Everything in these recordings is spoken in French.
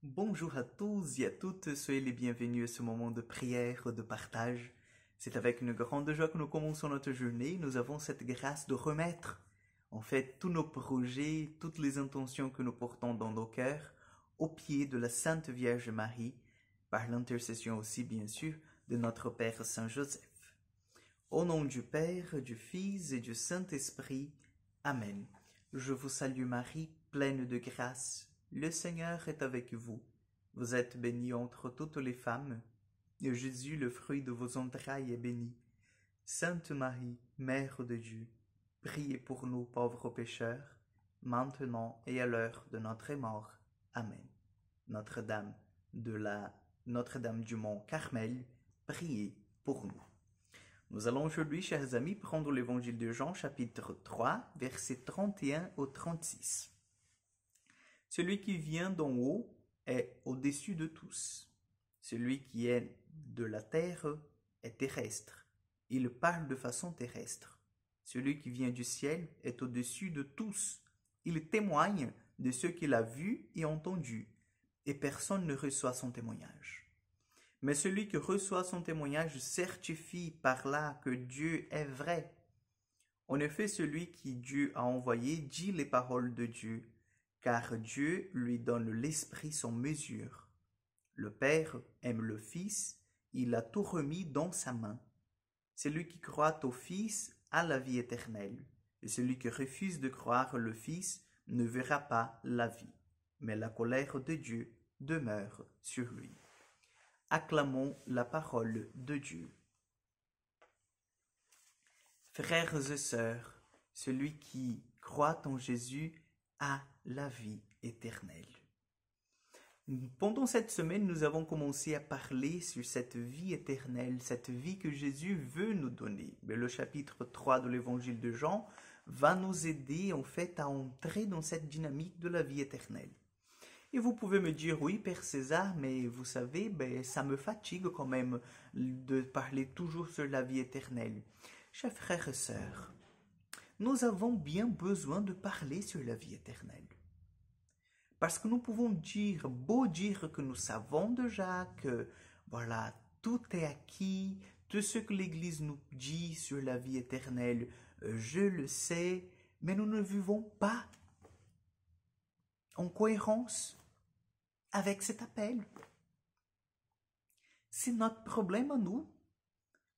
Bonjour à tous et à toutes, soyez les bienvenus à ce moment de prière, de partage. C'est avec une grande joie que nous commençons notre journée. Nous avons cette grâce de remettre, en fait, tous nos projets, toutes les intentions que nous portons dans nos cœurs, aux pieds de la Sainte Vierge Marie, par l'intercession aussi, bien sûr, de notre Père Saint Joseph. Au nom du Père, du Fils et du Saint-Esprit. Amen. Je vous salue Marie, pleine de grâce. Le Seigneur est avec vous. Vous êtes bénie entre toutes les femmes, et Jésus, le fruit de vos entrailles, est béni. Sainte Marie, Mère de Dieu, priez pour nous pauvres pécheurs, maintenant et à l'heure de notre mort. Amen. Notre-Dame du Mont Carmel, priez pour nous. Nous allons aujourd'hui, chers amis, prendre l'évangile de Jean, chapitre 3, versets 31 au 36. Celui qui vient d'en haut est au-dessus de tous. Celui qui est de la terre est terrestre. Il parle de façon terrestre. Celui qui vient du ciel est au-dessus de tous. Il témoigne de ce qu'il a vu et entendu, et personne ne reçoit son témoignage. Mais celui qui reçoit son témoignage certifie par là que Dieu est vrai. En effet, celui qui Dieu a envoyé dit les paroles de Dieu, car Dieu lui donne l'Esprit sans mesure. Le Père aime le Fils, il a tout remis dans sa main. Celui qui croit au Fils a la vie éternelle, et celui qui refuse de croire le Fils ne verra pas la vie, mais la colère de Dieu demeure sur lui. Acclamons la parole de Dieu. Frères et sœurs, celui qui croit en Jésus a la vie éternelle. Pendant cette semaine, nous avons commencé à parler sur cette vie éternelle, cette vie que Jésus veut nous donner. Mais le chapitre 3 de l'évangile de Jean va nous aider en fait à entrer dans cette dynamique de la vie éternelle. Et vous pouvez me dire, oui, Père César, mais vous savez, ça me fatigue quand même de parler toujours sur la vie éternelle. Chers frères et sœurs, nous avons bien besoin de parler sur la vie éternelle. Parce que nous pouvons beau dire que nous savons déjà que, voilà, tout est acquis, tout ce que l'Église nous dit sur la vie éternelle, je le sais, mais nous ne vivons pas en cohérence avec cet appel. C'est notre problème à nous.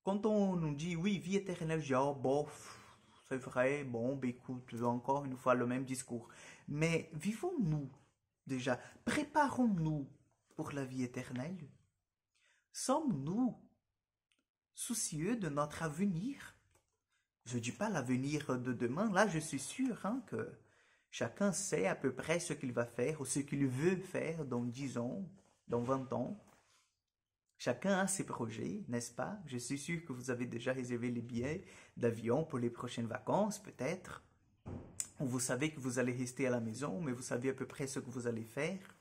Quand on nous dit, oui, vie éternelle, je dis, oh, bof, c'est vrai, bon, écoute, encore une fois le même discours. Mais vivons-nous déjà, préparons-nous pour la vie éternelle? Sommes-nous soucieux de notre avenir? Je ne dis pas l'avenir de demain, là je suis sûr que chacun sait à peu près ce qu'il va faire ou ce qu'il veut faire dans 10 ans, dans 20 ans. Chacun a ses projets, n'est-ce pas? Je suis sûr que vous avez déjà réservé les billets d'avion pour les prochaines vacances, peut-être. Ou vous savez que vous allez rester à la maison, mais vous savez à peu près ce que vous allez faire.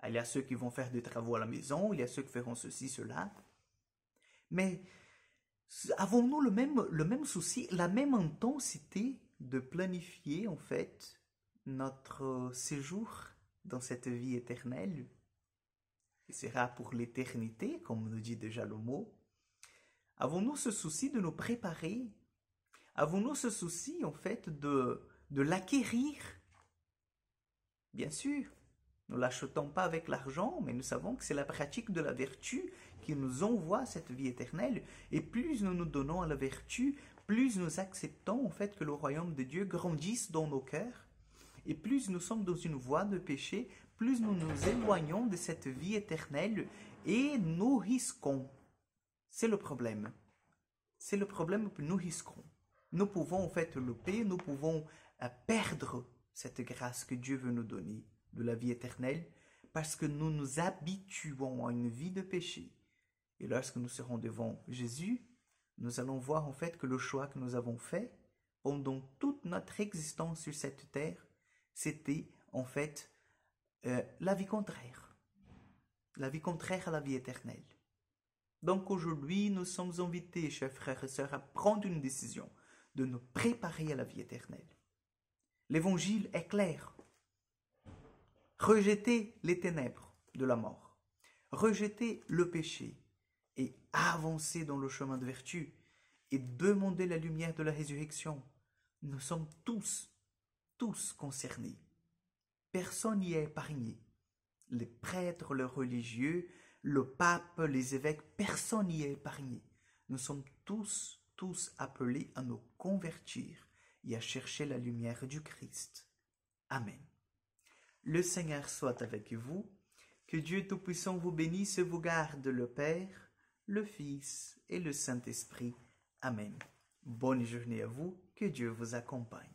Il y a ceux qui vont faire des travaux à la maison, il y a ceux qui feront ceci, cela. Mais avons-nous le même souci, la même intensité de planifier en fait notre séjour dans cette vie éternelle? Qui sera pour l'éternité, comme nous dit déjà le mot. Avons-nous ce souci de nous préparer? Avons-nous ce souci, en fait, de l'acquérir? Bien sûr, nous ne l'achetons pas avec l'argent, mais nous savons que c'est la pratique de la vertu qui nous envoie cette vie éternelle. Et plus nous nous donnons à la vertu, plus nous acceptons, en fait, que le royaume de Dieu grandisse dans nos cœurs. Et plus nous sommes dans une voie de péché, plus nous nous éloignons de cette vie éternelle et nous risquons. C'est le problème. C'est le problème que nous risquons. Nous pouvons en fait louper, nous pouvons perdre cette grâce que Dieu veut nous donner de la vie éternelle parce que nous nous habituons à une vie de péché. Et lorsque nous serons devant Jésus, nous allons voir en fait que le choix que nous avons fait pendant toute notre existence sur cette terre, c'était en fait la vie contraire à la vie éternelle. Donc aujourd'hui, nous sommes invités, chers frères et sœurs, à prendre une décision de nous préparer à la vie éternelle. L'évangile est clair. rejeter les ténèbres de la mort, rejeter le péché et avancer dans le chemin de vertu et demander la lumière de la résurrection. Nous sommes tous concernés. Personne n'y est épargné. Les prêtres, les religieux, le pape, les évêques, personne n'y est épargné. Nous sommes tous appelés à nous convertir et à chercher la lumière du Christ. Amen. Le Seigneur soit avec vous. Que Dieu Tout-Puissant vous bénisse et vous garde, le Père, le Fils et le Saint-Esprit. Amen. Bonne journée à vous. Que Dieu vous accompagne.